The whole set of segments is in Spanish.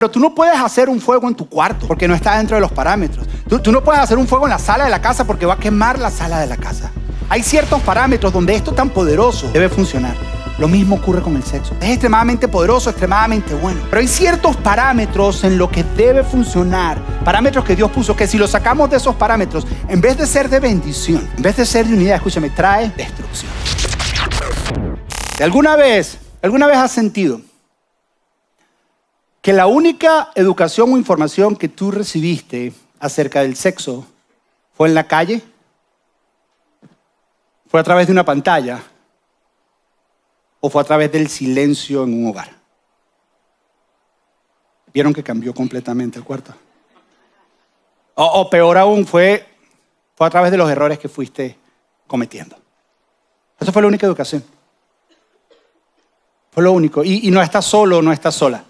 Pero tú no puedes hacer un fuego en tu cuarto porque no está dentro de los parámetros. Tú no puedes hacer un fuego en la sala de la casa porque va a quemar la sala de la casa. Hay ciertos parámetros donde esto tan poderoso debe funcionar. Lo mismo ocurre con el sexo. Es extremadamente poderoso, extremadamente bueno. Pero hay ciertos parámetros en lo que debe funcionar. Parámetros que Dios puso, que si los sacamos de esos parámetros, en vez de ser de bendición, en vez de ser de unidad, escúchame, trae destrucción. ¿Alguna vez has sentido que la única educación o información que tú recibiste acerca del sexo fue en la calle? ¿Fue a través de una pantalla? ¿O fue a través del silencio en un hogar? ¿Vieron que cambió completamente el cuarto? O peor aún, fue a través de los errores que fuiste cometiendo. Esa fue la única educación. Fue lo único. Y no estás solo, no estás sola.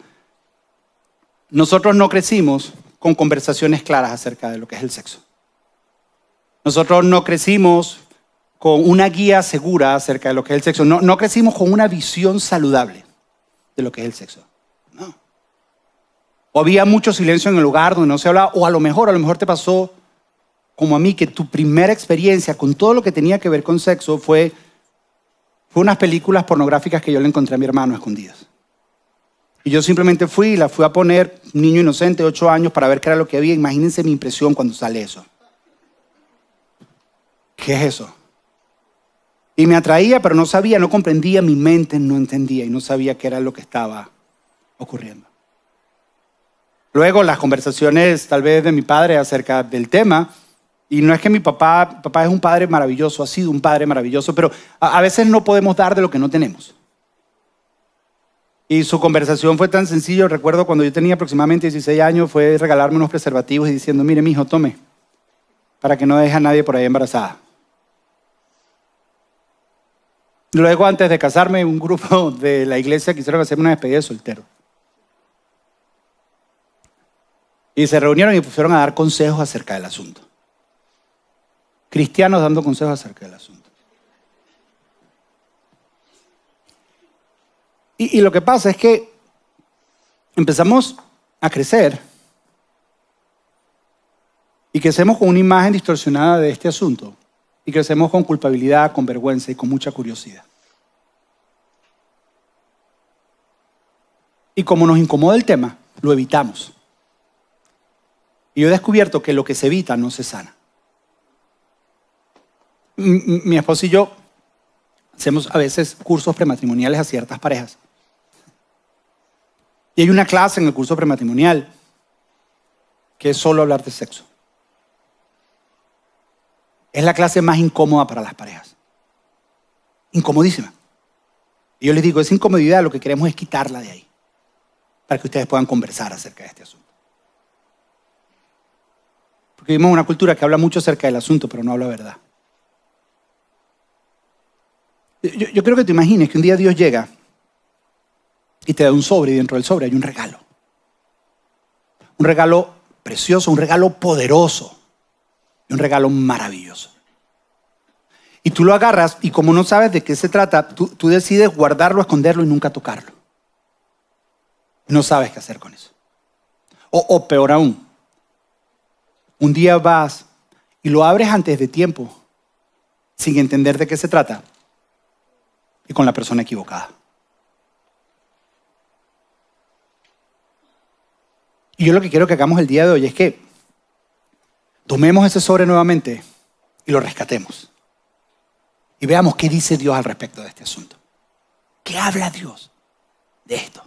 Nosotros no crecimos con conversaciones claras acerca de lo que es el sexo. Nosotros no crecimos con una guía segura acerca de lo que es el sexo. No crecimos con una visión saludable de lo que es el sexo. No. O había mucho silencio en el hogar donde no se hablaba, o a lo mejor te pasó como a mí, que tu primera experiencia con todo lo que tenía que ver con sexo fue unas películas pornográficas que yo le encontré a mi hermano escondidas. Y yo simplemente fui y la fui a poner, un niño inocente, 8 años, para ver qué era lo que había. Imagínense mi impresión cuando sale eso. ¿Qué es eso? Y me atraía, pero no sabía, no comprendía, mi mente no entendía y no sabía qué era lo que estaba ocurriendo. Luego las conversaciones tal vez de mi padre acerca del tema, y no es que mi papá es un padre maravilloso, ha sido un padre maravilloso, pero a veces no podemos dar de lo que no tenemos. Y su conversación fue tan sencilla. Recuerdo cuando yo tenía aproximadamente 16 años, fue regalarme unos preservativos y diciendo, mire, mijo, tome, para que no deje a nadie por ahí embarazada. Luego, antes de casarme, un grupo de la iglesia quisieron hacerme una despedida de soltero. Y se reunieron y pusieron a dar consejos acerca del asunto. Cristianos dando consejos acerca del asunto. Y lo que pasa es que empezamos a crecer y crecemos con una imagen distorsionada de este asunto. Y crecemos con culpabilidad, con vergüenza y con mucha curiosidad. Y como nos incomoda el tema, lo evitamos. Y yo he descubierto que lo que se evita no se sana. Mi esposa y yo hacemos a veces cursos prematrimoniales a ciertas parejas. Y hay una clase en el curso prematrimonial que es solo hablar de sexo. Es la clase más incómoda para las parejas. Incomodísima. Y yo les digo, esa incomodidad lo que queremos es quitarla de ahí, para que ustedes puedan conversar acerca de este asunto. Porque vivimos en una cultura que habla mucho acerca del asunto, pero no habla verdad. Yo creo que te imagines que un día Dios llega y te da un sobre, y dentro del sobre hay un regalo. Un regalo precioso, un regalo poderoso. Un regalo maravilloso. Y tú lo agarras y como no sabes de qué se trata, tú decides guardarlo, esconderlo y nunca tocarlo. No sabes qué hacer con eso. O peor aún, un día vas y lo abres antes de tiempo, sin entender de qué se trata, y con la persona equivocada. Y yo lo que quiero que hagamos el día de hoy es que tomemos ese sobre nuevamente y lo rescatemos. Y veamos qué dice Dios al respecto de este asunto. ¿Qué habla Dios de esto?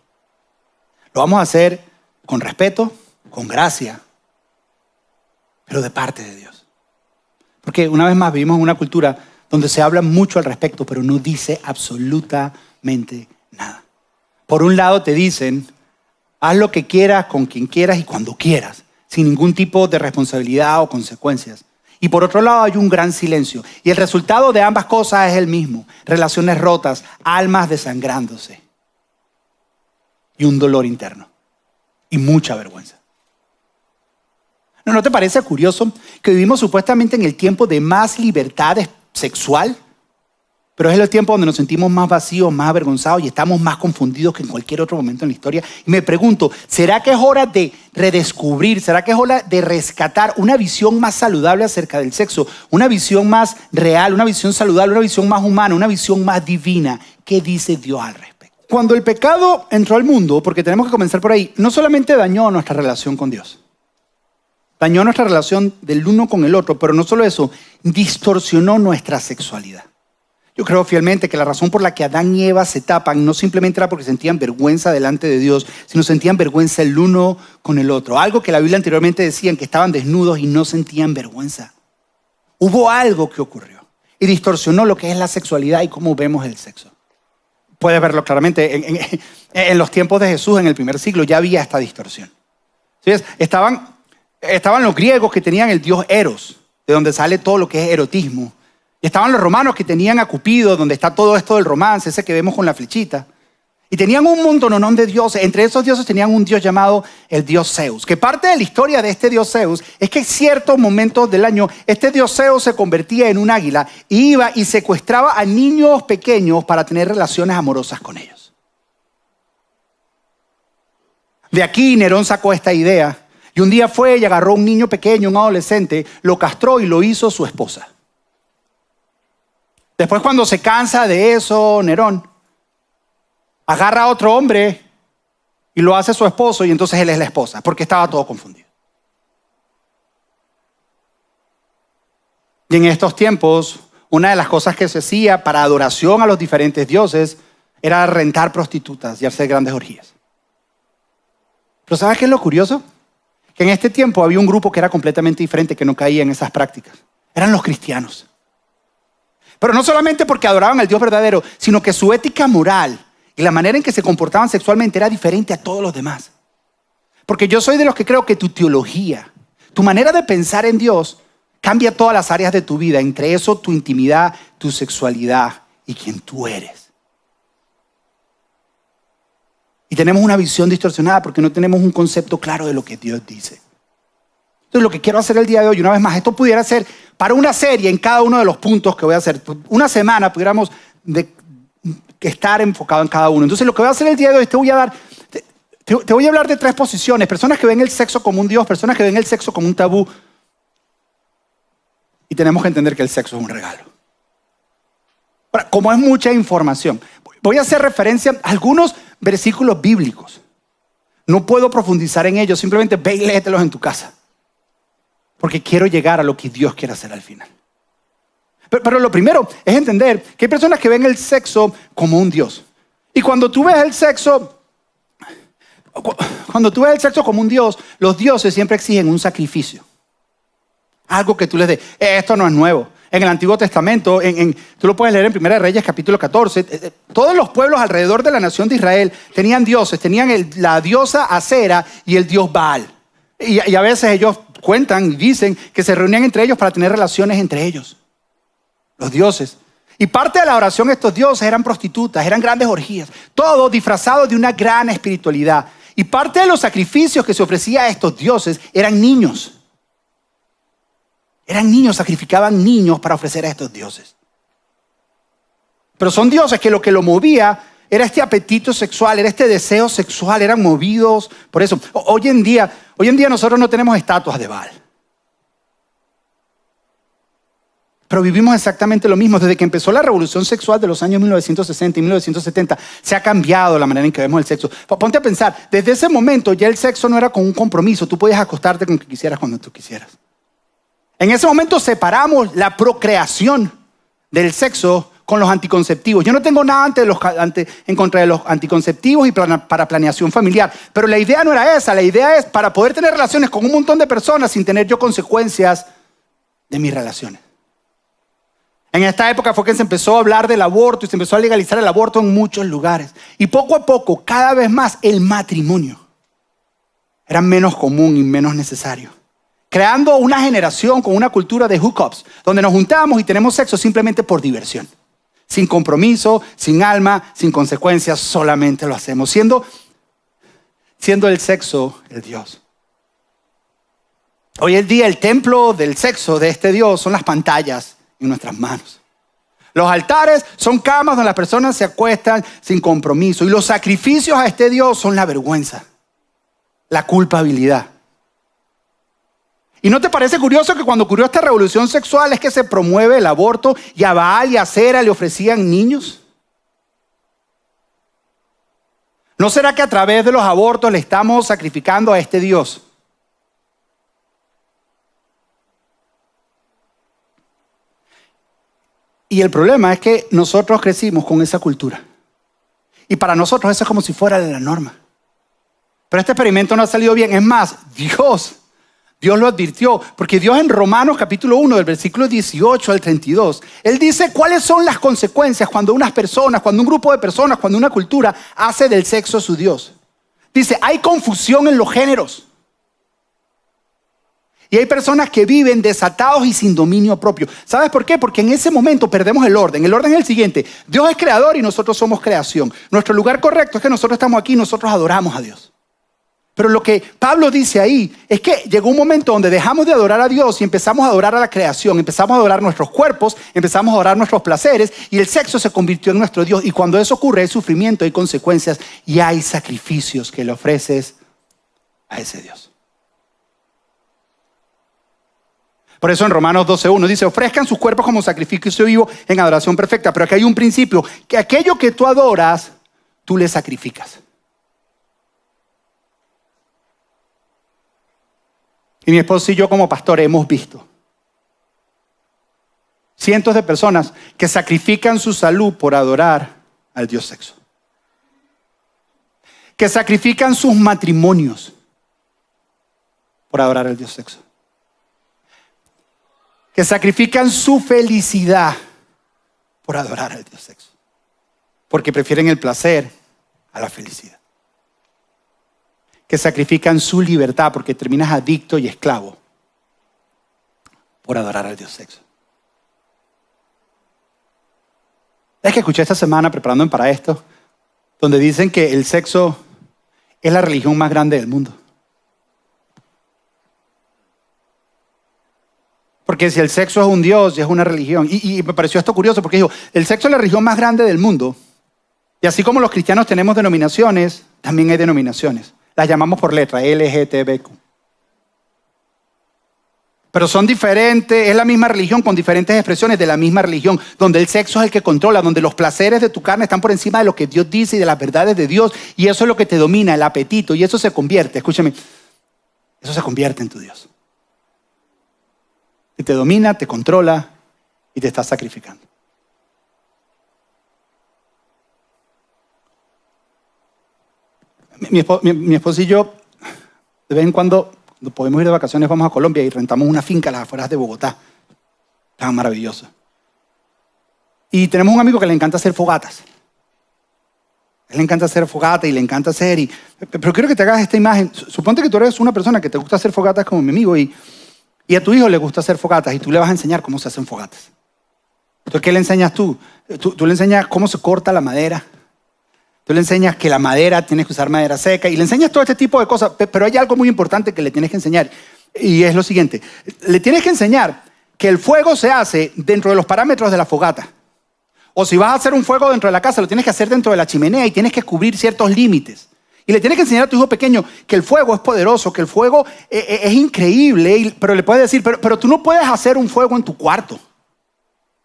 Lo vamos a hacer con respeto, con gracia, pero de parte de Dios. Porque una vez más vivimos en una cultura donde se habla mucho al respecto, pero no dice absolutamente nada. Por un lado te dicen, haz lo que quieras, con quien quieras y cuando quieras, sin ningún tipo de responsabilidad o consecuencias. Y por otro lado hay un gran silencio. Y el resultado de ambas cosas es el mismo. Relaciones rotas, almas desangrándose. Y un dolor interno. Y mucha vergüenza. ¿No te parece curioso que vivimos supuestamente en el tiempo de más libertad sexual? Pero es el tiempo donde nos sentimos más vacíos, más avergonzados y estamos más confundidos que en cualquier otro momento en la historia. Y me pregunto, ¿será que es hora de redescubrir, será que es hora de rescatar una visión más saludable acerca del sexo? Una visión más real, una visión saludable, una visión más humana, una visión más divina. ¿Qué dice Dios al respecto? Cuando el pecado entró al mundo, porque tenemos que comenzar por ahí, no solamente dañó nuestra relación con Dios, dañó nuestra relación del uno con el otro, pero no solo eso, distorsionó nuestra sexualidad. Yo creo fielmente que la razón por la que Adán y Eva se tapan no simplemente era porque sentían vergüenza delante de Dios, sino sentían vergüenza el uno con el otro. Algo que la Biblia anteriormente decía, que estaban desnudos y no sentían vergüenza. Hubo algo que ocurrió y distorsionó lo que es la sexualidad y cómo vemos el sexo. Puedes verlo claramente en los tiempos de Jesús, en el primer siglo, ya había esta distorsión. ¿Sí? Estaban los griegos que tenían el dios Eros, de donde sale todo lo que es erotismo. Y estaban los romanos que tenían a Cupido, donde está todo esto del romance, ese que vemos con la flechita. Y tenían un montón de dioses. Entre esos dioses tenían un dios llamado el dios Zeus. Que parte de la historia de este dios Zeus es que en ciertos momentos del año, este dios Zeus se convertía en un águila y iba y secuestraba a niños pequeños para tener relaciones amorosas con ellos. De aquí Nerón sacó esta idea. Y un día fue y agarró a un niño pequeño, un adolescente, lo castró y lo hizo su esposa. Después, cuando se cansa de eso, Nerón agarra a otro hombre y lo hace su esposo y entonces él es la esposa, porque estaba todo confundido. Y en estos tiempos, una de las cosas que se hacía para adoración a los diferentes dioses era rentar prostitutas y hacer grandes orgías. Pero ¿sabes qué es lo curioso? Que en este tiempo había un grupo que era completamente diferente, que no caía en esas prácticas. Eran los cristianos. Pero no solamente porque adoraban al Dios verdadero, sino que su ética moral y la manera en que se comportaban sexualmente era diferente a todos los demás. Porque yo soy de los que creo que tu teología, tu manera de pensar en Dios, cambia todas las áreas de tu vida. Entre eso, tu intimidad, tu sexualidad y quién tú eres. Y tenemos una visión distorsionada porque no tenemos un concepto claro de lo que Dios dice. Entonces, lo que quiero hacer el día de hoy, una vez más, esto pudiera ser para una serie en cada uno de los puntos que voy a hacer. Una semana pudiéramos estar enfocado en cada uno. Entonces, lo que voy a hacer el día de hoy, te voy a hablar de 3 posiciones. Personas que ven el sexo como un Dios, personas que ven el sexo como un tabú. Y tenemos que entender que el sexo es un regalo. Ahora, como es mucha información, voy a hacer referencia a algunos versículos bíblicos. No puedo profundizar en ellos, simplemente ve y léetelos en tu casa. Porque quiero llegar a lo que Dios quiere hacer al final. Pero lo primero es entender que hay personas que ven el sexo como un Dios. Y cuando tú ves el sexo como un Dios, los dioses siempre exigen un sacrificio. Algo que tú les des. Esto no es nuevo. En el Antiguo Testamento, tú lo puedes leer en 1 Reyes capítulo 14, todos los pueblos alrededor de la nación de Israel tenían dioses. Tenían la diosa Acera y el dios Baal. Y a veces ellos cuentan y dicen que se reunían entre ellos para tener relaciones entre ellos, los dioses. Y parte de la oración de estos dioses eran prostitutas, eran grandes orgías, todo disfrazado de una gran espiritualidad. Y parte de los sacrificios que se ofrecía a estos dioses eran niños. Eran niños, sacrificaban niños para ofrecer a estos dioses. Pero son dioses que lo movía era este apetito sexual, era este deseo sexual, eran movidos por eso. Hoy en día nosotros no tenemos estatuas de Baal. Pero vivimos exactamente lo mismo. Desde que empezó la revolución sexual de los años 1960 y 1970, se ha cambiado la manera en que vemos el sexo. Ponte a pensar, desde ese momento ya el sexo no era con un compromiso. Tú podías acostarte con quien quisieras cuando tú quisieras. En ese momento separamos la procreación del sexo con los anticonceptivos. Yo no tengo nada en contra de los anticonceptivos y para planeación familiar, pero la idea no era esa. La idea es para poder tener relaciones con un montón de personas sin tener yo consecuencias de mis relaciones. En esta época fue que se empezó a hablar del aborto y se empezó a legalizar el aborto en muchos lugares. Y poco a poco, cada vez más, el matrimonio era menos común y menos necesario. Creando una generación con una cultura de hookups, donde nos juntamos y tenemos sexo simplemente por diversión. Sin compromiso, sin alma, sin consecuencias, solamente lo hacemos. Siendo el sexo el Dios. Hoy en día el templo del sexo de este Dios son las pantallas en nuestras manos. Los altares son camas donde las personas se acuestan sin compromiso. Y los sacrificios a este Dios son la vergüenza, la culpabilidad. ¿Y no te parece curioso que cuando ocurrió esta revolución sexual es que se promueve el aborto y a Baal y a Acera le ofrecían niños? ¿No será que a través de los abortos le estamos sacrificando a este Dios? Y el problema es que nosotros crecimos con esa cultura. Y para nosotros eso es como si fuera la norma. Pero este experimento no ha salido bien. Es más, Dios lo advirtió. Porque Dios en Romanos capítulo 1, del versículo 18 al 32, Él dice cuáles son las consecuencias cuando unas personas, cuando un grupo de personas, cuando una cultura hace del sexo su Dios. Dice, hay confusión en los géneros. Y hay personas que viven desatados y sin dominio propio. ¿Sabes por qué? Porque en ese momento perdemos el orden. El orden es el siguiente. Dios es creador y nosotros somos creación. Nuestro lugar correcto es que nosotros estamos aquí y nosotros adoramos a Dios. Pero lo que Pablo dice ahí es que llegó un momento donde dejamos de adorar a Dios y empezamos a adorar a la creación. Empezamos a adorar nuestros cuerpos, empezamos a adorar nuestros placeres y el sexo se convirtió en nuestro Dios. Y cuando eso ocurre hay sufrimiento, hay consecuencias y hay sacrificios que le ofreces a ese Dios. Por eso en Romanos 12:1 dice, ofrezcan sus cuerpos como sacrificio vivo en adoración perfecta. Pero aquí hay un principio, que aquello que tú adoras, tú le sacrificas. Y mi esposo y yo como pastores hemos visto cientos de personas que sacrifican su salud por adorar al Dios sexo. Que sacrifican sus matrimonios por adorar al Dios sexo. Que sacrifican su felicidad por adorar al Dios sexo. Porque prefieren el placer a la felicidad. Que sacrifican su libertad porque terminas adicto y esclavo por adorar al Dios sexo. Es que escuché esta semana preparándome para esto, donde dicen que el sexo es la religión más grande del mundo. Porque si el sexo es un Dios y es una religión, y me pareció esto curioso porque dijo, el sexo es la religión más grande del mundo. Y así como los cristianos tenemos denominaciones, también hay denominaciones. Las llamamos por letra, LGTBQ. Pero son diferentes, es la misma religión con diferentes expresiones de la misma religión, donde el sexo es el que controla, donde los placeres de tu carne están por encima de lo que Dios dice y de las verdades de Dios, y eso es lo que te domina, el apetito, y eso se convierte, escúchame, eso se convierte en tu Dios. Y te domina, te controla y te está sacrificando. Mi esposo y yo, de vez en cuando podemos ir de vacaciones, vamos a Colombia y rentamos una finca a las afueras de Bogotá. Tan maravilloso. Y tenemos un amigo que le encanta hacer fogatas. A él le encanta hacer fogatas y le encanta hacer. Pero quiero que te hagas esta imagen. Suponte que tú eres una persona que te gusta hacer fogatas como mi amigo y a tu hijo le gusta hacer fogatas y tú le vas a enseñar cómo se hacen fogatas. Entonces, ¿qué le enseñas tú? Tú le enseñas cómo se corta la madera. Tú le enseñas que la madera, tienes que usar madera seca y le enseñas todo este tipo de cosas. Pero hay algo muy importante que le tienes que enseñar y es lo siguiente. Le tienes que enseñar que el fuego se hace dentro de los parámetros de la fogata. O si vas a hacer un fuego dentro de la casa, lo tienes que hacer dentro de la chimenea y tienes que cubrir ciertos límites. Y le tienes que enseñar a tu hijo pequeño que el fuego es poderoso, que el fuego es increíble, pero le puedes decir, pero tú no puedes hacer un fuego en tu cuarto,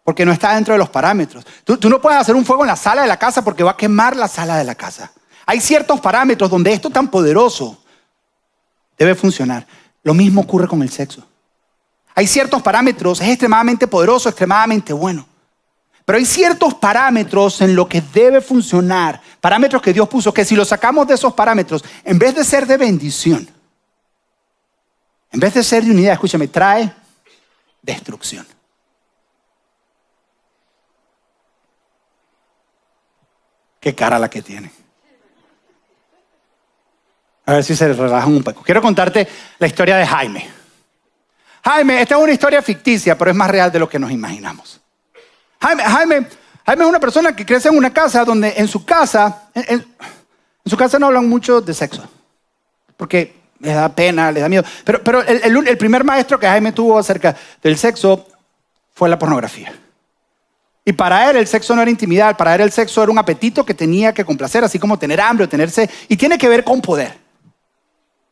porque no está dentro de los parámetros. Tú no puedes hacer un fuego en la sala de la casa porque va a quemar la sala de la casa. Hay ciertos parámetros donde esto tan poderoso debe funcionar. Lo mismo ocurre con el sexo. Hay ciertos parámetros, es extremadamente poderoso, extremadamente bueno. Pero hay ciertos parámetros en lo que debe funcionar, parámetros que Dios puso, que si los sacamos de esos parámetros, en vez de ser de bendición, en vez de ser de unidad, escúchame, trae destrucción. Qué cara la que tiene. A ver si se relajan un poco. Quiero contarte la historia de Jaime. Jaime, esta es una historia ficticia, pero es más real de lo que nos imaginamos. Jaime es una persona que crece en una casa donde en su casa no hablan mucho de sexo. Porque les da pena, les da miedo. Pero el primer maestro que Jaime tuvo acerca del sexo fue la pornografía. Y para él el sexo no era intimidad, para él el sexo era un apetito que tenía que complacer, así como tener hambre o tener sed, y tiene que ver con poder.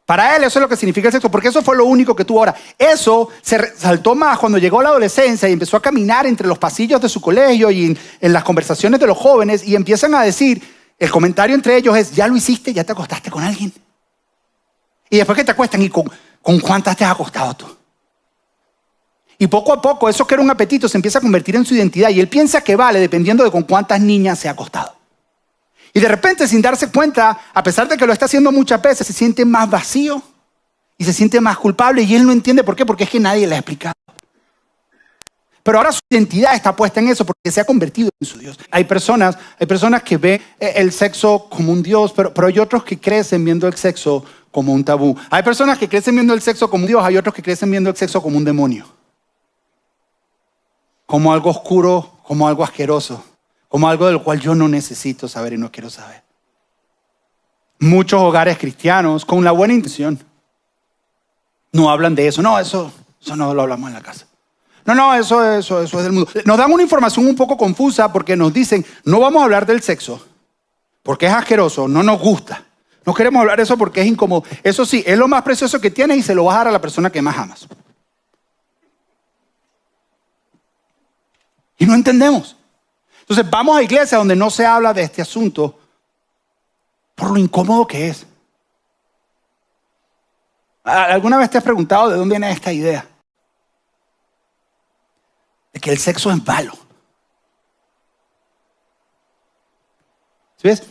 Para él eso es lo que significa el sexo, porque eso fue lo único que tuvo. Ahora, eso se resaltó más cuando llegó la adolescencia y empezó a caminar entre los pasillos de su colegio y en las conversaciones de los jóvenes y empiezan a decir, el comentario entre ellos es, ¿ya lo hiciste? ¿Ya te acostaste con alguien? Y después que te acuestan, ¿y con cuántas te has acostado tú? Y poco a poco eso que era un apetito se empieza a convertir en su identidad y él piensa que vale dependiendo de con cuántas niñas se ha acostado. Y de repente, sin darse cuenta, a pesar de que lo está haciendo muchas veces, se siente más vacío y se siente más culpable y él no entiende por qué, porque es que nadie le ha explicado. Pero ahora su identidad está puesta en eso porque se ha convertido en su Dios. Hay personas que ven el sexo como un Dios, pero hay otros que crecen viendo el sexo como un tabú. Hay personas que crecen viendo el sexo como un Dios, hay otros que crecen viendo el sexo como un demonio. Como algo oscuro, como algo asqueroso, como algo del cual yo no necesito saber y no quiero saber. Muchos hogares cristianos, con la buena intención, no hablan de eso. No, eso no lo hablamos en la casa. No, eso es del mundo. Nos dan una información un poco confusa porque nos dicen, no vamos a hablar del sexo, porque es asqueroso, no nos gusta. No queremos hablar de eso porque es incómodo. Eso sí, es lo más precioso que tienes y se lo vas a dar a la persona que más amas. Y no entendemos. Entonces vamos a iglesias donde no se habla de este asunto por lo incómodo que es. ¿Alguna vez te has preguntado de dónde viene esta idea? De que el sexo es malo. ¿Sí ves?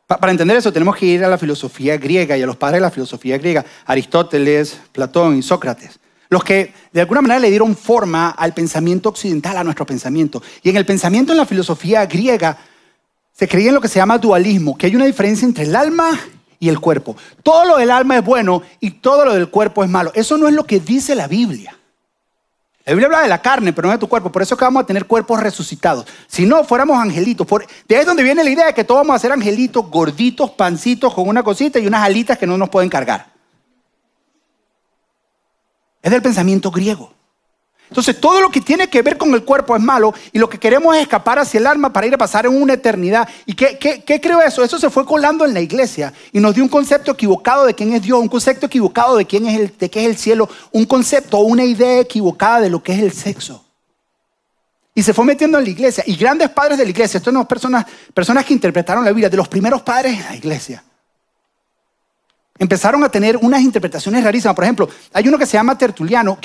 Para entender eso tenemos que ir a la filosofía griega y a los padres de la filosofía griega, Aristóteles, Platón y Sócrates. Los que de alguna manera le dieron forma al pensamiento occidental, a nuestro pensamiento. Y en el pensamiento en la filosofía griega se creía en lo que se llama dualismo, que hay una diferencia entre el alma y el cuerpo. Todo lo del alma es bueno y todo lo del cuerpo es malo. Eso no es lo que dice la Biblia. La Biblia habla de la carne, pero no de tu cuerpo. Por eso es que vamos a tener cuerpos resucitados. Si no, fuéramos angelitos. De ahí es donde viene la idea de que todos vamos a ser angelitos, gorditos, pancitos, con una cosita y unas alitas que no nos pueden cargar. Es del pensamiento griego. Entonces todo lo que tiene que ver con el cuerpo es malo y lo que queremos es escapar hacia el alma para ir a pasar en una eternidad. ¿Y qué creo eso? Eso se fue colando en la iglesia y nos dio un concepto equivocado de quién es Dios, un concepto equivocado de qué es el cielo, un concepto o una idea equivocada de lo que es el sexo. Y se fue metiendo en la iglesia. Y grandes padres de la iglesia, esto no es personas que interpretaron la Biblia, de los primeros padres de la iglesia, empezaron a tener unas interpretaciones rarísimas. Por ejemplo, hay uno que se llama Tertuliano,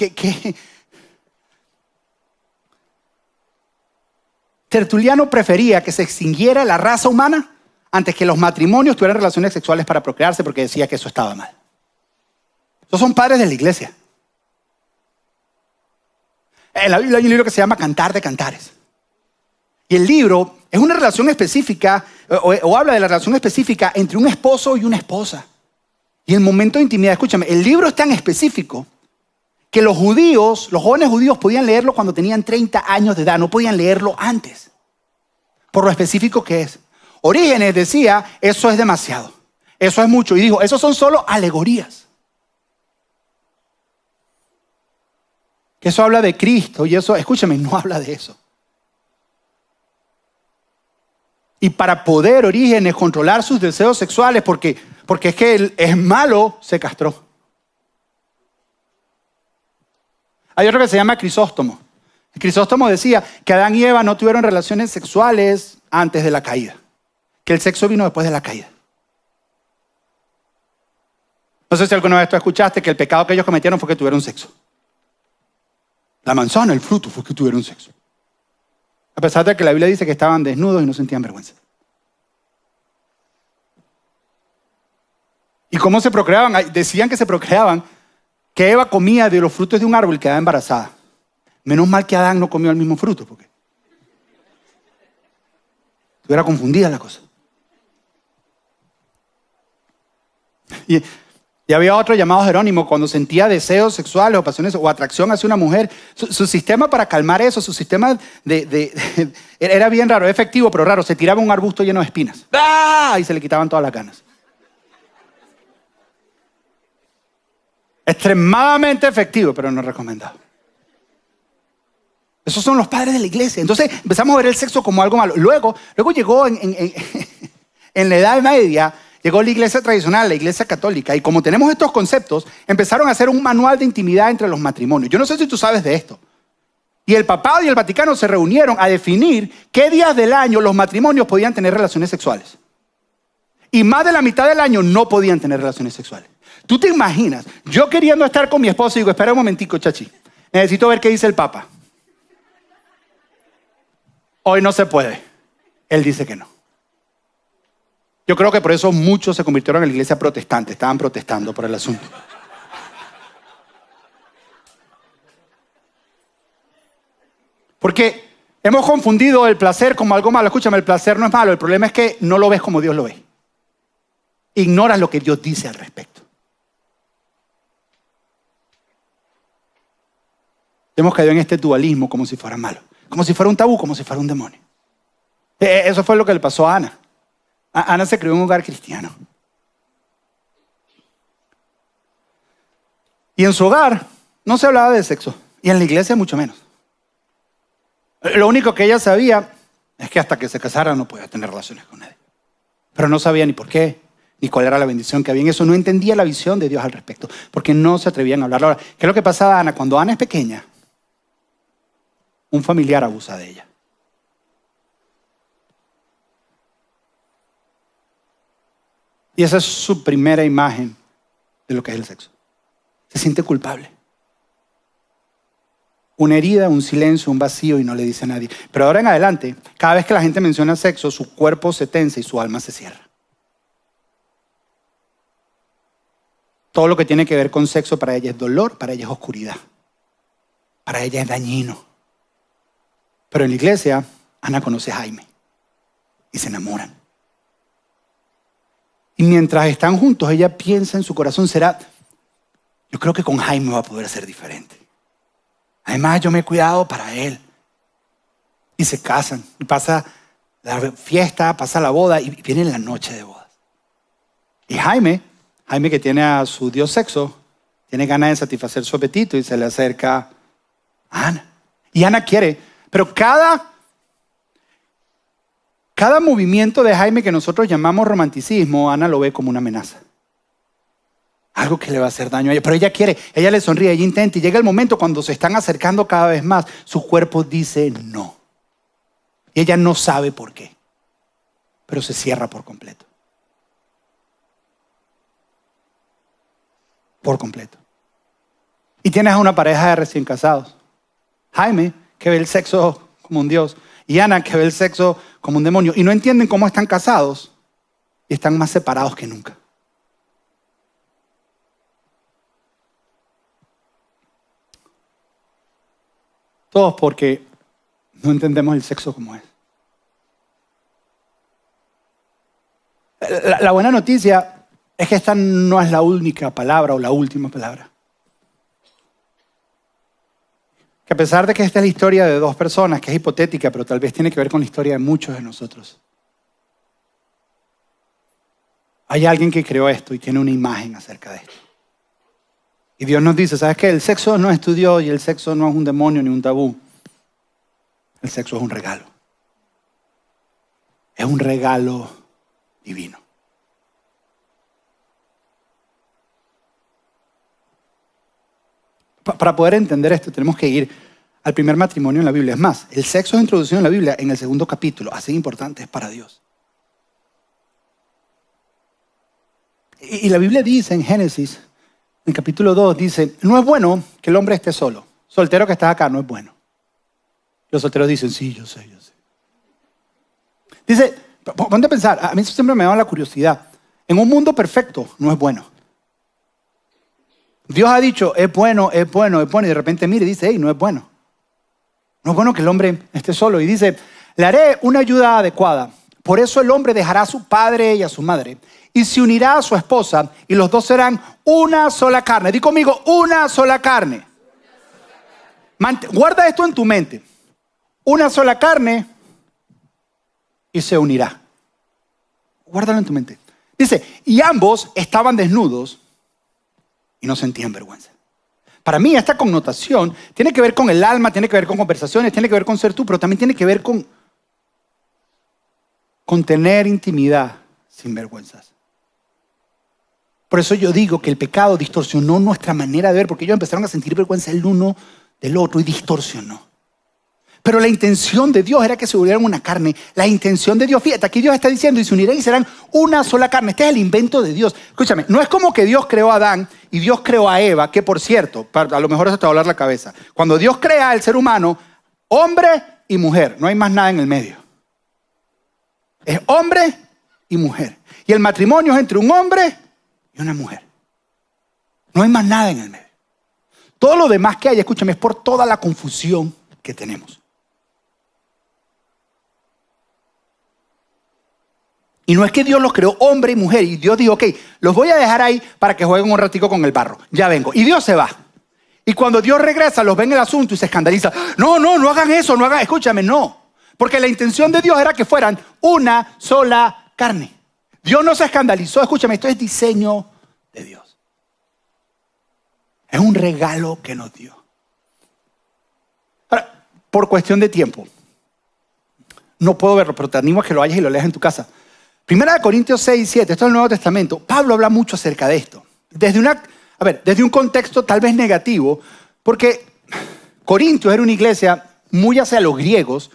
Tertuliano prefería que se extinguiera la raza humana antes que los matrimonios tuvieran relaciones sexuales para procrearse porque decía que eso estaba mal. Esos son padres de la iglesia. En la Biblia hay un libro que se llama Cantar de Cantares. Y el libro es una relación específica, o habla de la relación específica entre un esposo y una esposa. Y el momento de intimidad, escúchame, el libro es tan específico que los jóvenes judíos podían leerlo cuando tenían 30 años de edad, no podían leerlo antes, por lo específico que es. Orígenes decía, eso es demasiado, eso es mucho, y dijo, eso son solo alegorías. Que eso habla de Cristo, y eso, escúchame, no habla de eso. Y para poder Orígenes controlar sus deseos sexuales, porque es que él es malo, se castró. Hay otro que se llama Crisóstomo. Crisóstomo decía que Adán y Eva no tuvieron relaciones sexuales antes de la caída, que el sexo vino después de la caída. No sé si alguna vez tú escuchaste que el pecado que ellos cometieron fue que tuvieron sexo. La manzana, el fruto, fue que tuvieron sexo. A pesar de que la Biblia dice que estaban desnudos y no sentían vergüenza. ¿Y cómo se procreaban? Decían que se procreaban, que Eva comía de los frutos de un árbol y quedaba embarazada. Menos mal que Adán no comió el mismo fruto, porque estuviera confundida la cosa. Y había otro llamado Jerónimo, cuando sentía deseos sexuales o pasiones o atracción hacia una mujer, su sistema para calmar eso, su sistema era bien raro, efectivo pero raro. Se tiraba un arbusto lleno de espinas. ¡Ah! Y se le quitaban todas las ganas. Extremadamente efectivo, pero no recomendado. Esos son los padres de la iglesia. Entonces empezamos a ver el sexo como algo malo. Luego llegó en la Edad Media, llegó la iglesia tradicional, la iglesia católica. Y como tenemos estos conceptos, empezaron a hacer un manual de intimidad entre los matrimonios. Yo no sé si tú sabes de esto. Y el papado y el Vaticano se reunieron a definir qué días del año los matrimonios podían tener relaciones sexuales. Y más de la mitad del año no podían tener relaciones sexuales. ¿Tú te imaginas? Yo queriendo estar con mi esposo y digo, espera un momentico, chachi. Necesito ver qué dice el Papa. Hoy no se puede. Él dice que no. Yo creo que por eso muchos se convirtieron en la iglesia protestante. Estaban protestando por el asunto. Porque hemos confundido el placer como algo malo. Escúchame, el placer no es malo. El problema es que no lo ves como Dios lo ve. Ignoras lo que Dios dice al respecto. Hemos caído en este dualismo como si fuera malo. Como si fuera un tabú, como si fuera un demonio. Eso fue lo que le pasó a Ana. Ana se crió en un hogar cristiano. Y en su hogar no se hablaba de sexo. Y en la iglesia mucho menos. Lo único que ella sabía es que hasta que se casara no podía tener relaciones con nadie. Pero no sabía ni por qué, ni cuál era la bendición que había en eso. No entendía la visión de Dios al respecto, porque no se atrevían a hablar. Ahora, ¿qué es lo que pasaba a Ana? Cuando Ana es pequeña, un familiar abusa de ella. Y esa es su primera imagen de lo que es el sexo. Se siente culpable. Una herida, un silencio, un vacío y no le dice a nadie. Pero ahora en adelante, cada vez que la gente menciona sexo, su cuerpo se tensa y su alma se cierra. Todo lo que tiene que ver con sexo para ella es dolor, para ella es oscuridad. Para ella es dañino. Pero en la iglesia, Ana conoce a Jaime y se enamoran. Y mientras están juntos, ella piensa en su corazón, yo creo que con Jaime va a poder ser diferente. Además, yo me he cuidado para él. Y se casan, y pasa la fiesta, pasa la boda, y viene la noche de bodas. Y Jaime que tiene a su dios sexo, tiene ganas de satisfacer su apetito y se le acerca a Ana. Y Ana quiere, pero cada movimiento de Jaime que nosotros llamamos romanticismo, Ana lo ve como una amenaza. Algo que le va a hacer daño a ella. Pero ella quiere, ella le sonríe, ella intenta. Y llega el momento cuando se están acercando cada vez más, su cuerpo dice no. Y ella no sabe por qué. Pero se cierra por completo. Por completo. Y tienes a una pareja de recién casados. Jaime, que ve el sexo como un dios. Y Ana, que ve el sexo como un demonio. Y no entienden cómo están casados. Y están más separados que nunca. Todos porque no entendemos el sexo como es. La buena noticia es que esta no es la única palabra o la última palabra. Que a pesar de que esta es la historia de dos personas, que es hipotética, pero tal vez tiene que ver con la historia de muchos de nosotros. Hay alguien que creó esto y tiene una imagen acerca de esto. Y Dios nos dice, ¿sabes qué? El sexo no es tu Dios y el sexo no es un demonio ni un tabú. El sexo es un regalo. Es un regalo divino. Para poder entender esto tenemos que ir al primer matrimonio en la Biblia. Es más, el sexo es introducido en la Biblia en el segundo capítulo. Así de importante es para Dios. Y la Biblia dice en Génesis, en el capítulo 2, dice, no es bueno que el hombre esté solo. Soltero que estás acá, no es bueno. Los solteros dicen, sí, yo sé. Dice, ponte a pensar, a mí eso siempre me da la curiosidad. En un mundo perfecto, no es bueno. Dios ha dicho, es bueno, y de repente mire y dice, hey, no es bueno. No es bueno que el hombre esté solo. Y dice, le haré una ayuda adecuada. Por eso el hombre dejará a su padre y a su madre y se unirá a su esposa y los dos serán una sola carne. Di conmigo, una sola carne. Guarda esto en tu mente. Una sola carne y se unirá. Guárdalo en tu mente. Dice, y ambos estaban desnudos y no sentían vergüenza. Para mí esta connotación tiene que ver con el alma, tiene que ver con conversaciones, tiene que ver con ser tú, pero también tiene que ver con tener intimidad sin vergüenzas. Por eso yo digo que el pecado distorsionó nuestra manera de ver, porque ellos empezaron a sentir vergüenza el uno del otro y distorsionó. Pero la intención de Dios era que se volvieran una carne. La intención de Dios, fíjate, aquí Dios está diciendo, y se unirán y serán una sola carne. Este es el invento de Dios. Escúchame, no es como que Dios creó a Adán y Dios creó a Eva, que por cierto, a lo mejor eso te va a volar la cabeza. Cuando Dios crea al ser humano, hombre y mujer, no hay más nada en el medio. Es hombre y mujer. Y el matrimonio es entre un hombre y una mujer. No hay más nada en el medio. Todo lo demás que hay, escúchame, es por toda la confusión que tenemos. Y no es que Dios los creó hombre y mujer. Y Dios dijo, ok, los voy a dejar ahí para que jueguen un ratico con el barro. Ya vengo. Y Dios se va. Y cuando Dios regresa, los ve en el asunto y se escandaliza. No hagan eso, no hagan, escúchame, no. Porque la intención de Dios era que fueran una sola carne. Dios no se escandalizó, escúchame, esto es diseño de Dios. Es un regalo que nos dio. Ahora, por cuestión de tiempo, no puedo verlo, pero te animo a que lo vayas y lo leas en tu casa. Primera de Corintios 6, 7, esto es el Nuevo Testamento. Pablo habla mucho acerca de esto. Desde un contexto tal vez negativo, porque Corintios era una iglesia muy hacia los griegos,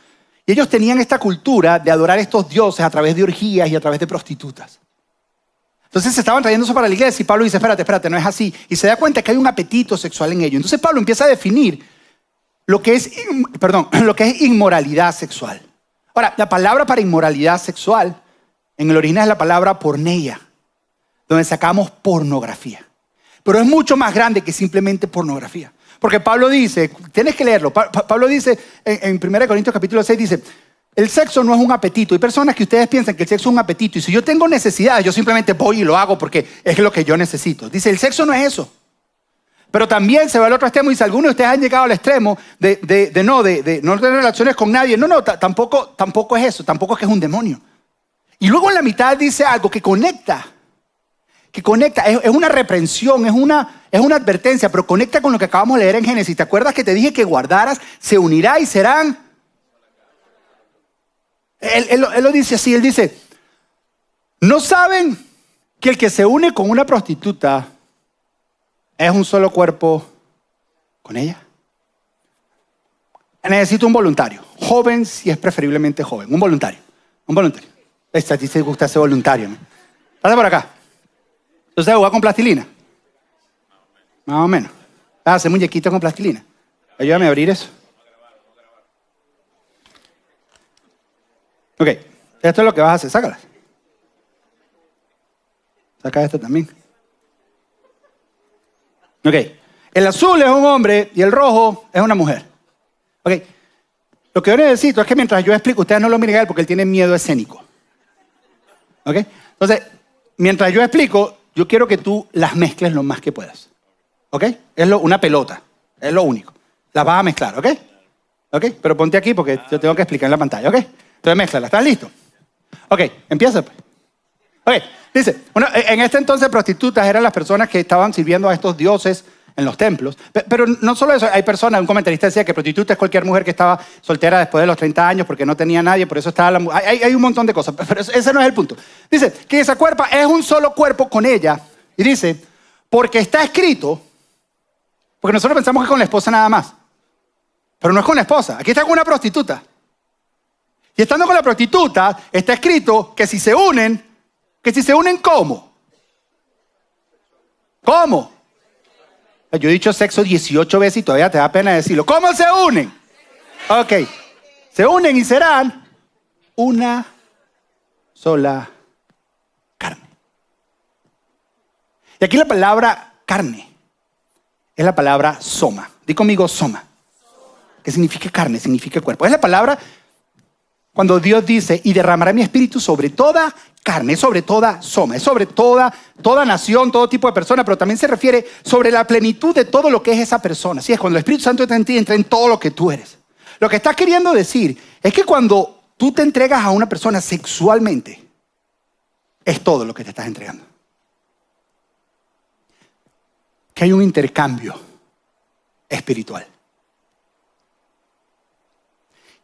y ellos tenían esta cultura de adorar a estos dioses a través de orgías y a través de prostitutas. Entonces se estaban trayendo eso para la iglesia y Pablo dice, espérate, no es así. Y se da cuenta que hay un apetito sexual en ello. Entonces Pablo empieza a definir lo que es inmoralidad sexual. Ahora, la palabra para inmoralidad sexual en el original es la palabra porneia, donde sacamos pornografía. Pero es mucho más grande que simplemente pornografía. Porque Pablo dice, tienes que leerlo, Pablo dice en 1 Corintios capítulo 6, dice, el sexo no es un apetito. Hay personas que ustedes piensan que el sexo es un apetito y si yo tengo necesidad, yo simplemente voy y lo hago porque es lo que yo necesito. Dice, el sexo no es eso. Pero también se va al otro extremo y dice, algunos de ustedes han llegado al extremo de no tener relaciones con nadie. Tampoco es eso, tampoco es que es un demonio. Y luego en la mitad dice algo que conecta, es una reprensión, es una advertencia, pero conecta con lo que acabamos de leer en Génesis. ¿Te acuerdas que te dije que guardaras, se unirá y serán? Él lo dice así, él dice, ¿no saben que el que se une con una prostituta es un solo cuerpo con ella? Necesito un voluntario, joven si es preferiblemente joven, un voluntario. A ti te gusta ese voluntario, ¿no? Pasa por acá. ¿Tú sabes jugar con plastilina? Más o menos. Hacer muñequitos con plastilina. Ayúdame a abrir eso. Ok, esto es lo que vas a hacer. Sácalas. Saca esto también. Ok, el azul es un hombre y el rojo es una mujer. Ok, lo que yo necesito es que mientras yo explico, ustedes no lo miren a él porque él tiene miedo escénico. ¿Ok? Entonces, mientras yo explico, yo quiero que tú las mezcles lo más que puedas. ¿Ok? Es una pelota. Es lo único. Las vas a mezclar, ¿ok? ¿Ok? Pero ponte aquí porque yo tengo que explicar en la pantalla, ¿ok? Entonces mézclalas. ¿Estás listo? Ok, empieza pues. Ok, dice, en este entonces prostitutas eran las personas que estaban sirviendo a estos dioses en los templos. Pero no solo eso, hay personas, un comentarista decía que prostituta es cualquier mujer que estaba soltera después de los 30 años porque no tenía nadie, por eso estaba hay un montón de cosas, pero ese no es el punto. Dice que esa cuerpa es un solo cuerpo con ella. Y dice, porque está escrito, porque nosotros pensamos que es con la esposa nada más, pero no es con la esposa, aquí está con una prostituta. Y estando con la prostituta, está escrito que si se unen ¿cómo? ¿Cómo? Yo he dicho sexo 18 veces y todavía te da pena decirlo. ¿Cómo se unen? Ok. Se unen y serán una sola carne. Y aquí la palabra carne es la palabra soma. Di conmigo soma. ¿Qué significa carne? Significa cuerpo. Es la palabra cuando Dios dice, y derramará mi espíritu sobre toda carne, es sobre toda soma, es sobre toda nación, todo tipo de persona, pero también se refiere sobre la plenitud de todo lo que es esa persona. Así es, cuando el Espíritu Santo entra en ti, entra en todo lo que tú eres. Lo que está queriendo decir es que cuando tú te entregas a una persona sexualmente, es todo lo que te estás entregando. Que hay un intercambio espiritual.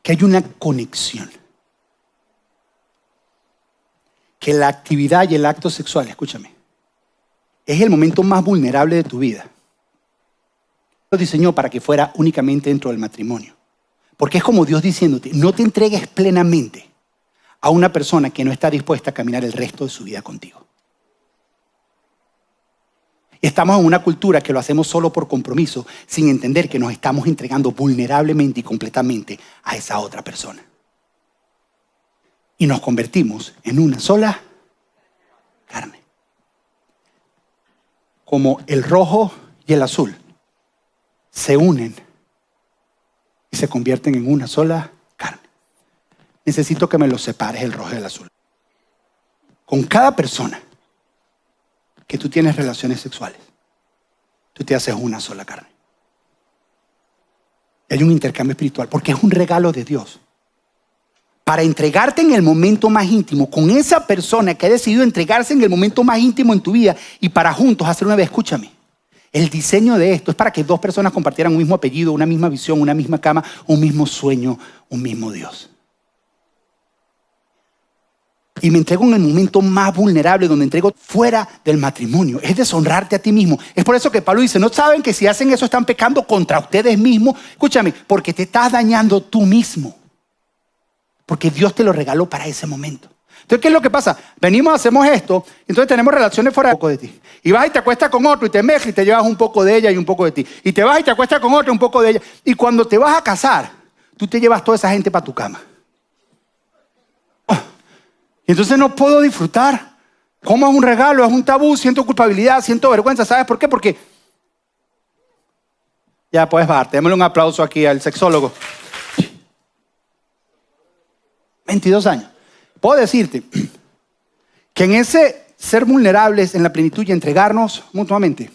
Que hay una conexión. Que la actividad y el acto sexual, escúchame, es el momento más vulnerable de tu vida. Lo diseñó para que fuera únicamente dentro del matrimonio. Porque es como Dios diciéndote, no te entregues plenamente a una persona que no está dispuesta a caminar el resto de su vida contigo. Estamos en una cultura que lo hacemos solo por compromiso, sin entender que nos estamos entregando vulnerablemente y completamente a esa otra persona. Y nos convertimos en una sola carne. Como el rojo y el azul se unen y se convierten en una sola carne. Necesito que me los separes el rojo y el azul. Con cada persona que tú tienes relaciones sexuales, tú te haces una sola carne. Y hay un intercambio espiritual porque es un regalo de Dios. Para entregarte en el momento más íntimo con esa persona que ha decidido entregarse en el momento más íntimo en tu vida y para juntos hacer una vez, escúchame, el diseño de esto es para que dos personas compartieran un mismo apellido, una misma visión, una misma cama, un mismo sueño, un mismo Dios. Y me entrego en el momento más vulnerable, donde entrego fuera del matrimonio. Es deshonrarte a ti mismo. Es por eso que Pablo dice, ¿no saben que si hacen eso están pecando contra ustedes mismos? Escúchame, porque te estás dañando tú mismo. Porque Dios te lo regaló para ese momento. Entonces, ¿qué es lo que pasa? Venimos, hacemos esto, entonces tenemos relaciones fuera de un poco de ti. Y vas y te acuestas con otro y te mezclas y te llevas un poco de ella y un poco de ti. Y te vas y te acuestas con otro y un poco de ella. Y cuando te vas a casar, tú te llevas toda esa gente para tu cama. Y entonces no puedo disfrutar. ¿Cómo es un regalo? Es un tabú, siento culpabilidad, siento vergüenza. ¿Sabes por qué? Porque ya puedes bajarte. Démosle un aplauso aquí al sexólogo. 22 años. Puedo decirte que en ese ser vulnerables en la plenitud y entregarnos mutuamente,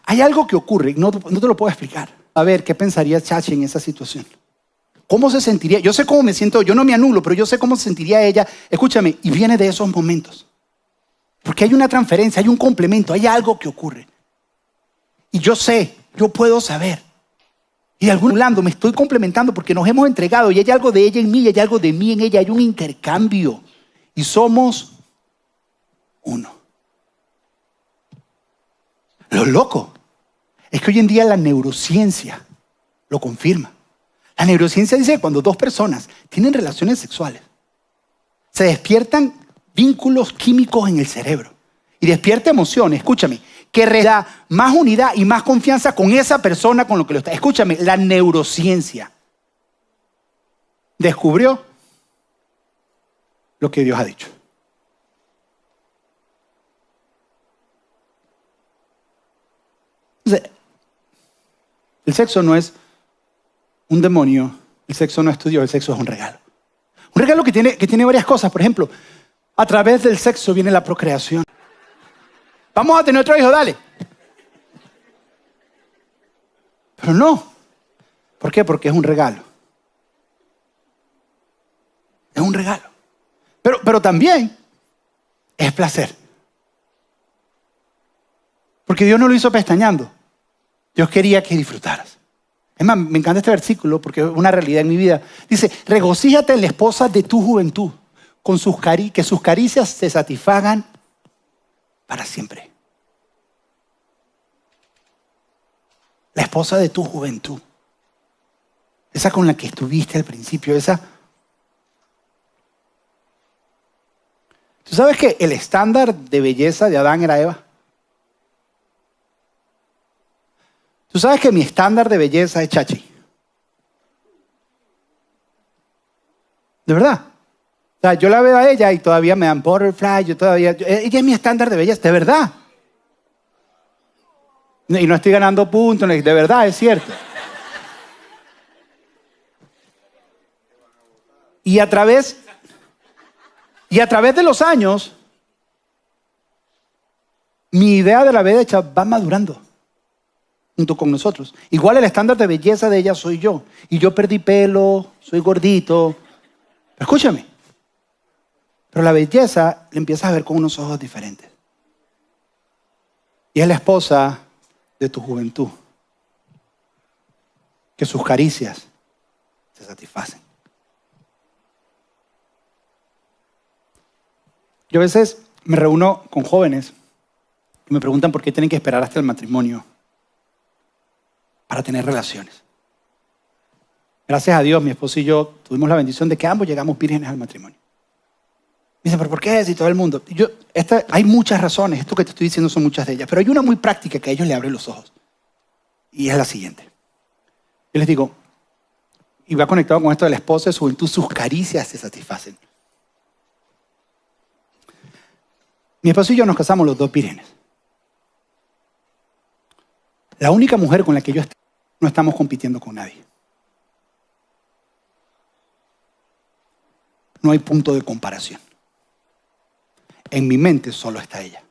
hay algo que ocurre, no te lo puedo explicar. A ver, ¿qué pensaría Chachi en esa situación? ¿Cómo se sentiría? Yo sé cómo me siento, yo no me anulo, pero yo sé cómo se sentiría ella. Escúchame, y viene de esos momentos. Porque hay una transferencia, hay un complemento, hay algo que ocurre. Y yo sé, yo puedo saber. Y de algún lado me estoy complementando porque nos hemos entregado y hay algo de ella en mí y hay algo de mí en ella. Hay un intercambio. Y somos uno. Lo loco es que hoy en día la neurociencia lo confirma. La neurociencia dice que cuando dos personas tienen relaciones sexuales, se despiertan vínculos químicos en el cerebro y despierta emociones, escúchame, que da más unidad y más confianza con esa persona con lo que lo está. Escúchame, la neurociencia descubrió lo que Dios ha dicho. Entonces, el sexo no es un demonio, el sexo no es tu Dios, el sexo es un regalo. Un regalo que tiene varias cosas. Por ejemplo, a través del sexo viene la procreación. Vamos a tener otro hijo, dale. Pero no. ¿Por qué? Porque es un regalo. Es un regalo. Pero también es placer. Porque Dios no lo hizo pestañando. Dios quería que disfrutaras. Es más, me encanta este versículo porque es una realidad en mi vida. Dice, regocíjate en la esposa de tu juventud, con que sus caricias te satisfagan para siempre. La esposa de tu juventud. Esa con la que estuviste al principio, esa. ¿Tú sabes que el estándar de belleza de Adán era Eva? ¿Tú sabes que mi estándar de belleza es Chachi? ¿De verdad? O sea, yo la veo a ella y todavía me dan butterfly, ella es mi estándar de belleza, de verdad. Y no estoy ganando puntos, de verdad, es cierto. Y a través de los años, mi idea de la belleza va madurando junto con nosotros. Igual el estándar de belleza de ella soy yo. Y yo perdí pelo, soy gordito. Pero escúchame. Pero la belleza la empiezas a ver con unos ojos diferentes. Y es la esposa de tu juventud. que sus caricias se satisfacen. Yo a veces me reúno con jóvenes y me preguntan por qué tienen que esperar hasta el matrimonio para tener relaciones. Gracias a Dios, mi esposo y yo tuvimos la bendición de que ambos llegamos vírgenes al matrimonio. Me dicen, ¿pero por qué? Si todo el mundo. Hay muchas razones, esto que te estoy diciendo son muchas de ellas, pero hay una muy práctica que a ellos les abre los ojos. Y es la siguiente. Yo les digo, y va conectado con esto de la esposa de su juventud, sus caricias se satisfacen. Mi esposo y yo nos casamos los dos vírgenes. La única mujer con la que yo estoy, no estamos compitiendo con nadie. No hay punto de comparación. En mi mente solo está ella.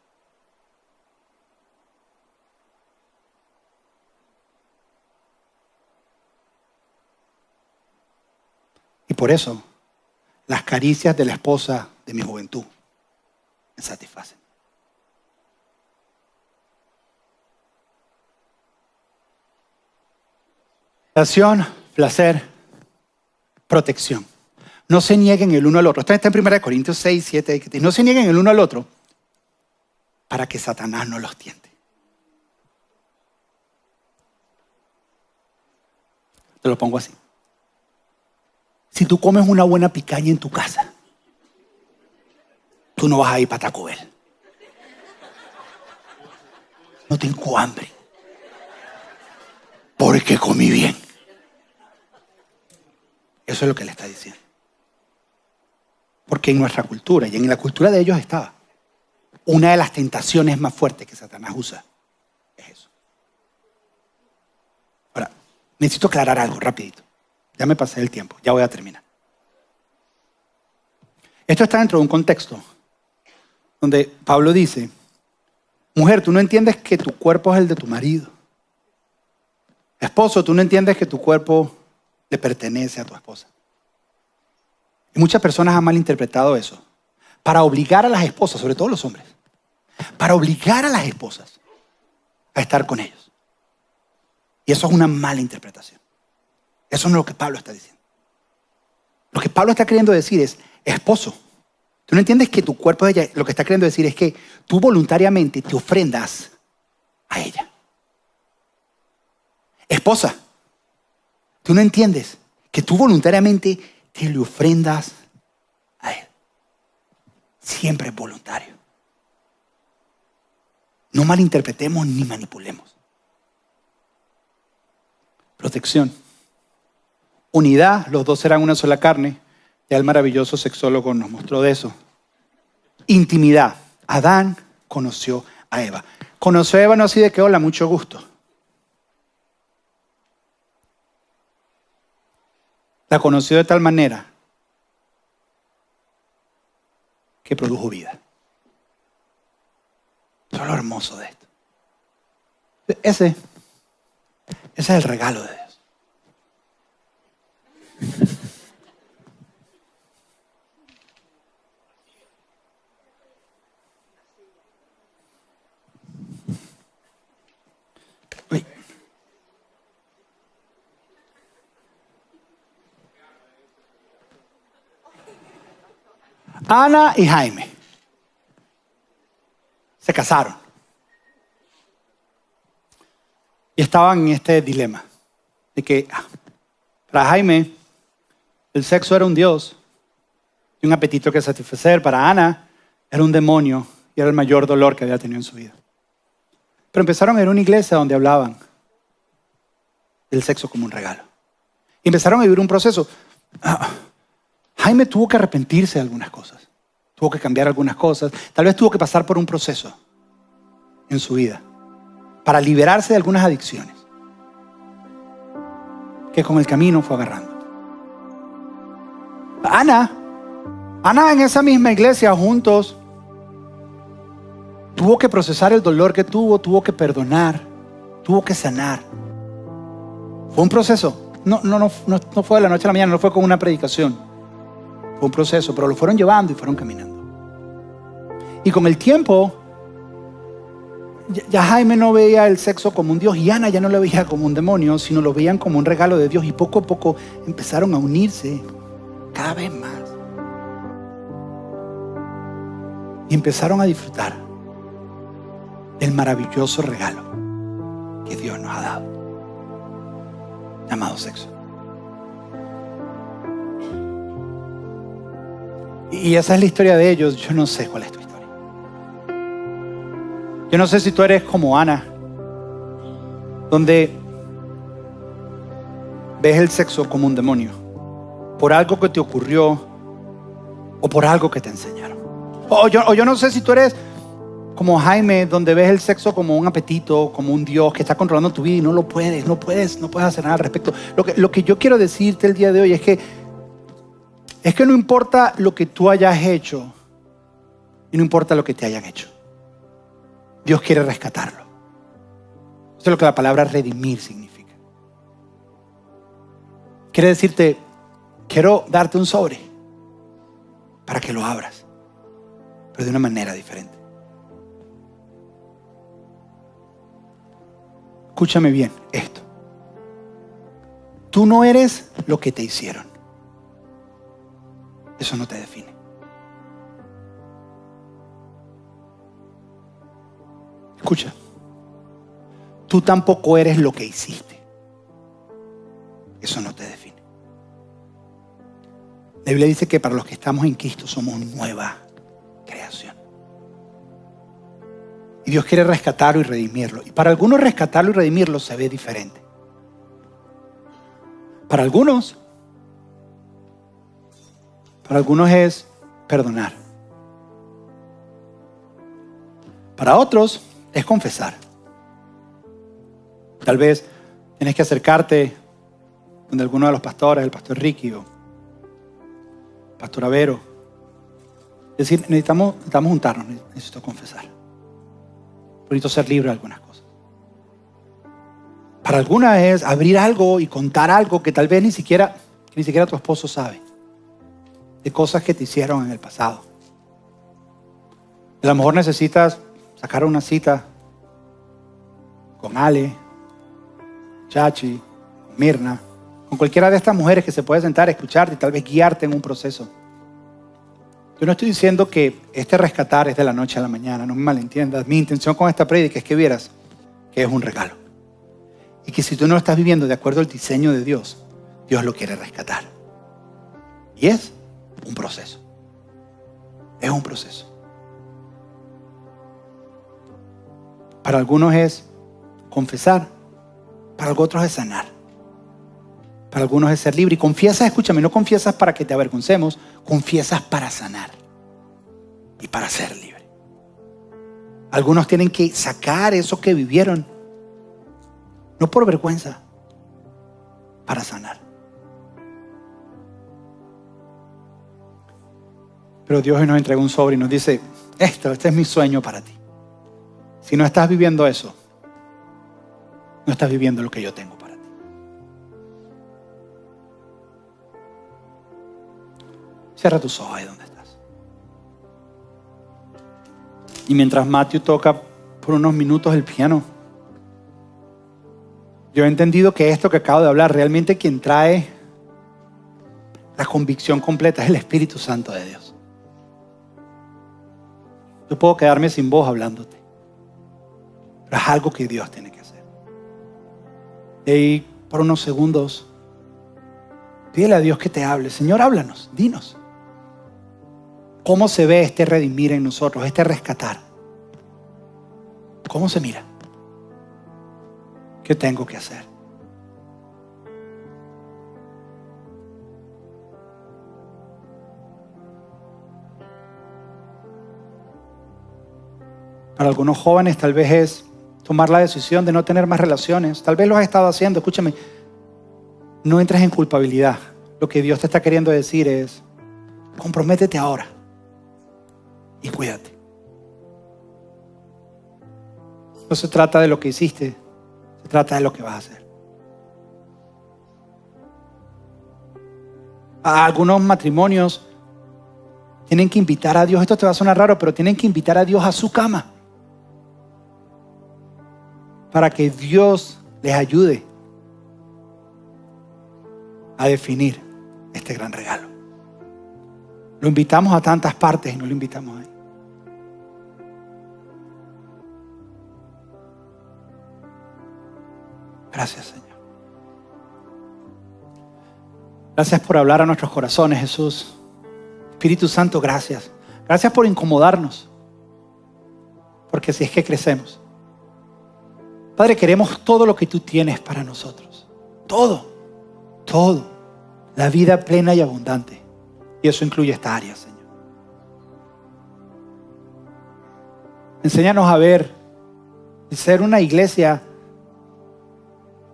Y por eso, las caricias de la esposa de mi juventud me satisfacen. Relación, placer, protección. No se nieguen el uno al otro. Esto está en 1 Corintios 6, 7. No se nieguen el uno al otro para que Satanás no los tiente. Te lo pongo así. Si tú comes una buena picaña en tu casa, tú no vas a ir para Taco Bell. No tengo hambre. Porque comí bien. Eso es lo que le está diciendo. Porque en nuestra cultura y en la cultura de ellos estaba. Una de las tentaciones más fuertes que Satanás usa es eso. Ahora, necesito aclarar algo rapidito. Ya me pasé el tiempo, ya voy a terminar. Esto está dentro de un contexto donde Pablo dice, mujer, tú no entiendes que tu cuerpo es el de tu marido. Esposo, tú no entiendes que tu cuerpo le pertenece a tu esposa. Y muchas personas han malinterpretado eso para obligar a las esposas, sobre todo los hombres, para obligar a las esposas a estar con ellos. Y eso es una mala interpretación. Eso no es lo que Pablo está diciendo. Lo que Pablo está queriendo decir es, esposo, tú no entiendes que tu cuerpo es de ella. Lo que está queriendo decir es que tú voluntariamente te ofrendas a ella. Esposa, tú no entiendes que tú voluntariamente te le ofrendas a él. Siempre es voluntario. No malinterpretemos ni manipulemos. Protección. Unidad, los dos serán una sola carne. Ya el maravilloso sexólogo nos mostró de eso. Intimidad. Adán conoció a Eva. Conoció a Eva no así de que hola, mucho gusto. La conoció de tal manera que produjo vida. Eso es lo hermoso de esto. Ese es el regalo de Dios. Uy. Ana y Jaime se casaron y estaban en este dilema de que para Jaime el sexo era un dios y un apetito que satisfacer. Para Ana era un demonio y era el mayor dolor que había tenido en su vida. Pero empezaron a ir a una iglesia donde hablaban del sexo como un regalo. Y empezaron a vivir un proceso. Jaime tuvo que arrepentirse de algunas cosas. Tuvo que cambiar algunas cosas. Tal vez tuvo que pasar por un proceso en su vida para liberarse de algunas adicciones que con el camino fue agarrando. Ana en esa misma iglesia juntos tuvo que procesar el dolor que tuvo que perdonar, tuvo que sanar. Fue un proceso. No fue de la noche a la mañana, no fue con una predicación. Fue un proceso, pero lo fueron llevando y fueron caminando. Y con el tiempo, Ya Jaime no veía el sexo como un Dios y Ana ya no lo veía como un demonio, sino lo veían como un regalo de Dios, y poco a poco empezaron a unirse cada vez más. Y empezaron a disfrutar del maravilloso regalo que Dios nos ha dado, llamado sexo. Y esa es la historia de ellos. Yo no sé cuál es tu historia. Yo no sé si tú eres como Ana, donde ves el sexo como un demonio, por algo que te ocurrió o por algo que te enseñaron. O yo no sé si tú eres como Jaime, donde ves el sexo como un apetito, como un Dios que está controlando tu vida y no puedes hacer nada al respecto. Lo que yo quiero decirte el día de hoy es que no importa lo que tú hayas hecho y no importa lo que te hayan hecho. Dios quiere rescatarlo. Eso es lo que la palabra redimir significa. Quiere decirte, quiero darte un sobre para que lo abras, pero de una manera diferente. Escúchame bien esto. Tú no eres lo que te hicieron. Eso no te define. Escucha. Tú tampoco eres lo que hiciste. Eso no te define. La Biblia dice que para los que estamos en Cristo somos nueva creación. Y Dios quiere rescatarlo y redimirlo. Y para algunos rescatarlo y redimirlo se ve diferente. Para algunos es perdonar. Para otros es confesar. Tal vez tienes que acercarte donde alguno de los pastores, el pastor Ricky o el pastor Avero. Es decir, necesitamos juntarnos, necesito confesar. Necesito ser libre de algunas cosas. Para algunas es abrir algo y contar algo que tal vez ni siquiera tu esposo sabe. De cosas que te hicieron en el pasado. A lo mejor necesitas sacar una cita con Ale, Chachi, con Mirna, con cualquiera de estas mujeres que se puede sentar a escucharte y tal vez guiarte en un proceso. Yo no estoy diciendo que este rescatar es de la noche a la mañana, no me malentiendas. Mi intención con esta prédica es que vieras que es un regalo. Y que si tú no lo estás viviendo de acuerdo al diseño de Dios, Dios lo quiere rescatar. Y es un proceso. Es un proceso. Para algunos es confesar. Para otros es sanar. Para algunos es ser libre. Y confiesas, escúchame, no confiesas para que te avergoncemos. Confiesas para sanar. Y para ser libre. Algunos tienen que sacar eso que vivieron. No por vergüenza. Para sanar. Pero Dios hoy nos entrega un sobre y nos dice, este es mi sueño para ti. Si no estás viviendo eso, no estás viviendo lo que yo tengo para ti. Cierra tus ojos ahí donde estás. Y mientras Matthew toca por unos minutos el piano, yo he entendido que esto que acabo de hablar, realmente quien trae la convicción completa es el Espíritu Santo de Dios. Yo puedo quedarme sin voz hablándote, pero es algo que Dios tiene que hacer. Y por unos segundos, pídele a Dios que te hable. Señor, háblanos, dinos. ¿Cómo se ve este redimir en nosotros, este rescatar? ¿Cómo se mira? ¿Qué tengo que hacer? Para algunos jóvenes tal vez es tomar la decisión de no tener más relaciones. Tal vez lo has estado haciendo. Escúchame, no entres en culpabilidad. Lo que Dios te está queriendo decir es, comprométete ahora y cuídate. No se trata de lo que hiciste, se trata de lo que vas a hacer. A algunos matrimonios tienen que invitar a Dios. Esto te va a sonar raro, pero tienen que invitar a Dios a su cama. para que Dios les ayude a definir este gran regalo. Lo invitamos a tantas partes y no lo invitamos ahí. Gracias, Señor. Gracias por hablar a nuestros corazones, Jesús. Espíritu Santo, gracias. Gracias por incomodarnos. Porque si es que crecemos. Padre, queremos todo lo que tú tienes para nosotros. Todo. Todo. La vida plena y abundante. Y eso incluye esta área, Señor. Enséñanos a ver y ser una iglesia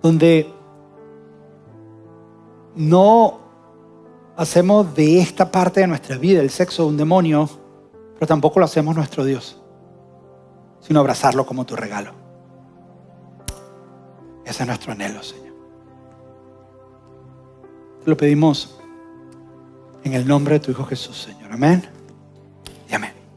donde no hacemos de esta parte de nuestra vida el sexo un demonio, pero tampoco lo hacemos nuestro Dios, sino abrazarlo como tu regalo. Ese es nuestro anhelo, Señor. Te lo pedimos en el nombre de tu Hijo Jesús, Señor. Amén.